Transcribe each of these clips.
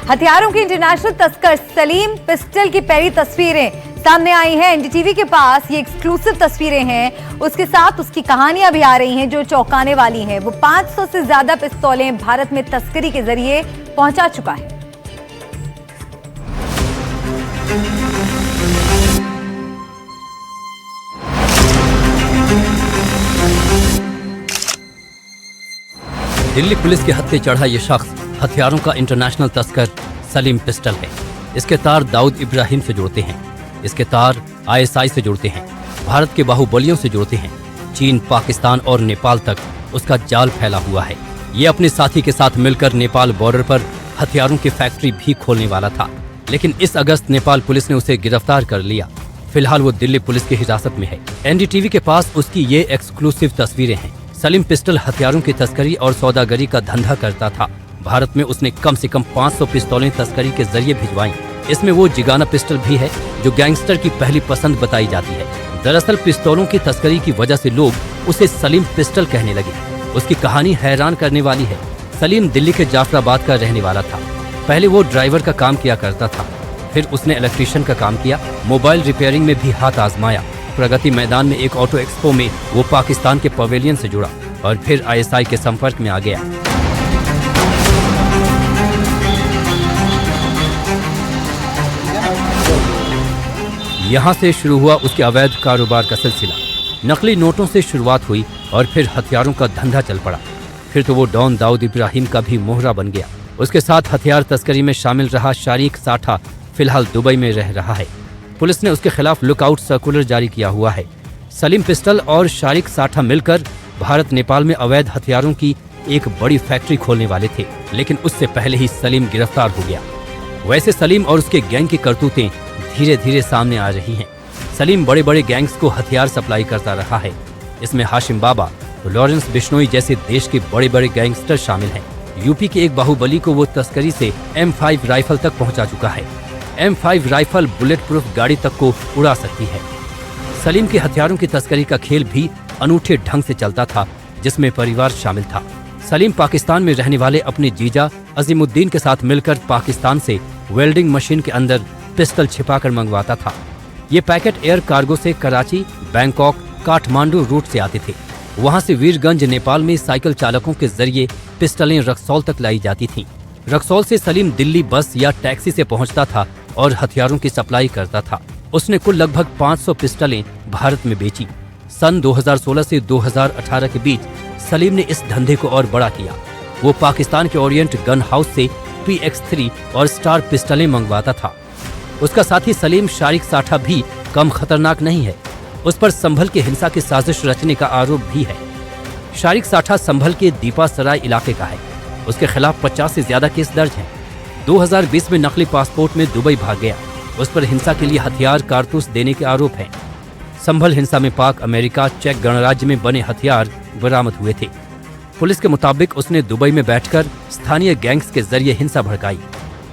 हथियारों के इंटरनेशनल तस्कर सलीम पिस्टल की पहली तस्वीरें सामने आई हैं। एनडीटीवी के पास ये एक्सक्लूसिव तस्वीरें हैं, उसके साथ उसकी कहानियां भी आ रही हैं जो चौंकाने वाली हैं। वो 500 से ज्यादा पिस्तौलें भारत में तस्करी के जरिए पहुंचा चुका है। दिल्ली पुलिस के हत्थे चढ़ा ये शख्स हथियारों का इंटरनेशनल तस्कर सलीम पिस्टल है। इसके तार दाऊद इब्राहिम से जुड़ते हैं, इसके तार आईएसआई से जुड़ते हैं, भारत के बाहुबलियों से जुड़ते हैं। चीन, पाकिस्तान और नेपाल तक उसका जाल फैला हुआ है। ये अपने साथी के साथ मिलकर नेपाल बॉर्डर पर हथियारों की फैक्ट्री भी खोलने वाला था, लेकिन इस अगस्त नेपाल पुलिस ने उसे गिरफ्तार कर लिया। फिलहाल वो दिल्ली पुलिस की हिरासत में है। एनडीटीवी के पास उसकी ये एक्सक्लूसिव तस्वीरें हैं। सलीम पिस्टल हथियारों की तस्करी और सौदागरी का धंधा करता था। भारत में उसने कम से कम 500 पिस्तौलें तस्करी के जरिए भिजवाई। इसमें वो जिगाना पिस्टल भी है जो गैंगस्टर की पहली पसंद बताई जाती है। दरअसल पिस्तौलों की तस्करी की वजह से लोग उसे सलीम पिस्टल कहने लगे। उसकी कहानी हैरान करने वाली है। सलीम दिल्ली के जाफराबाद का रहने वाला था। पहले वो ड्राइवर का काम किया करता था, फिर उसने इलेक्ट्रीशियन का काम किया, मोबाइल रिपेयरिंग में भी हाथ आजमाया। प्रगति मैदान में एक ऑटो एक्सपो में वो पाकिस्तान के पवेलियन से जुड़ा और फिर आईएसआई के संपर्क में आ गया। यहाँ से शुरू हुआ उसके अवैध कारोबार का सिलसिला। नकली नोटों से शुरुआत हुई और फिर हथियारों का धंधा चल पड़ा। फिर तो वो डॉन दाऊद इब्राहिम का भी मोहरा बन गया। उसके साथ हथियार तस्करी में शामिल रहा शारिक साठा फिलहाल दुबई में रह रहा है। पुलिस ने उसके खिलाफ लुकआउट सर्कुलर जारी किया हुआ है। सलीम पिस्टल और शारिक साठा मिलकर भारत नेपाल में अवैध हथियारों की एक बड़ी फैक्ट्री खोलने वाले थे, लेकिन उससे पहले ही सलीम गिरफ्तार हो गया। वैसे सलीम और उसके गैंग की करतूतें धीरे धीरे सामने आ रही हैं। सलीम बड़े बड़े गैंग्स को हथियार सप्लाई करता रहा है। इसमें हाशिम बाबा, लॉरेंस बिश्नोई जैसे देश के बड़े बड़े गैंगस्टर शामिल हैं। यूपी के एक बाहुबली को वो तस्करी से M5 राइफल तक पहुंचा चुका है। M5 राइफल बुलेट प्रूफ गाड़ी तक को उड़ा सकती है। सलीम के हथियारों की तस्करी का खेल भी अनूठे ढंग से चलता था, जिसमें परिवार शामिल था। सलीम पाकिस्तान में रहने वाले अपने जीजा अजीमुद्दीन के साथ मिलकर पाकिस्तान से वेल्डिंग मशीन के अंदर पिस्टल छिपाकर मंगवाता था। ये पैकेट एयर कार्गो से कराची, बैंकॉक, काठमांडू रूट से आते थे। वहां से वीरगंज नेपाल में साइकिल चालकों के जरिए पिस्टलें रक्सौल तक लाई जाती थीं। रक्सौल से सलीम दिल्ली बस या टैक्सी से पहुंचता था और हथियारों की सप्लाई करता था। उसने कुल लगभग 500 पिस्टलें भारत में बेची। सन 2016 से 2018 के बीच सलीम ने इस धंधे को और बड़ा किया। वो पाकिस्तान के ओरिएंट गन हाउस से PX3 और स्टार पिस्टलें मंगवाता था। उसका साथी सलीम शारिक साठा भी कम खतरनाक नहीं है। उस पर संभल के हिंसा की साजिश रचने का आरोप भी है। शारिक साठा संभल के दीपासराय इलाके का है। उसके खिलाफ 50 से ज्यादा केस दर्ज हैं। 2020 में नकली पासपोर्ट में दुबई भाग गया। उस पर हिंसा के लिए हथियार कारतूस देने के आरोप हैं। संभल हिंसा में पाक, अमेरिका, चेक गणराज्य में बने हथियार बरामद हुए थे। पुलिस के मुताबिक उसने दुबई में बैठकर स्थानीय गैंग्स के जरिए हिंसा भड़काई।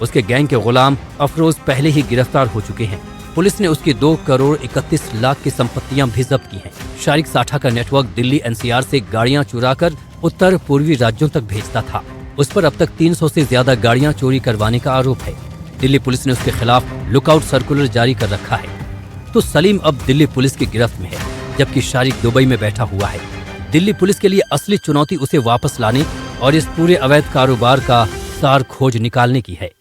उसके गैंग के गुलाम अफरोज पहले ही गिरफ्तार हो चुके हैं। पुलिस ने उसकी 2 करोड़ 31 लाख की संपत्तियां भी जब्त की हैं। शारिक साठा का नेटवर्क दिल्ली NCR से गाड़ियां चुराकर उत्तर पूर्वी राज्यों तक भेजता था। उस पर अब तक 300 से ज्यादा गाड़ियां चोरी करवाने का आरोप है। दिल्ली पुलिस ने उसके खिलाफ लुकआउट सर्कुलर जारी कर रखा है। तो सलीम अब दिल्ली पुलिस की गिरफ्त में है, जबकि शारिक दुबई में बैठा हुआ है। दिल्ली पुलिस के लिए असली चुनौती उसे वापस लाने और इस पूरे अवैध कारोबार का सार खोज निकालने की है।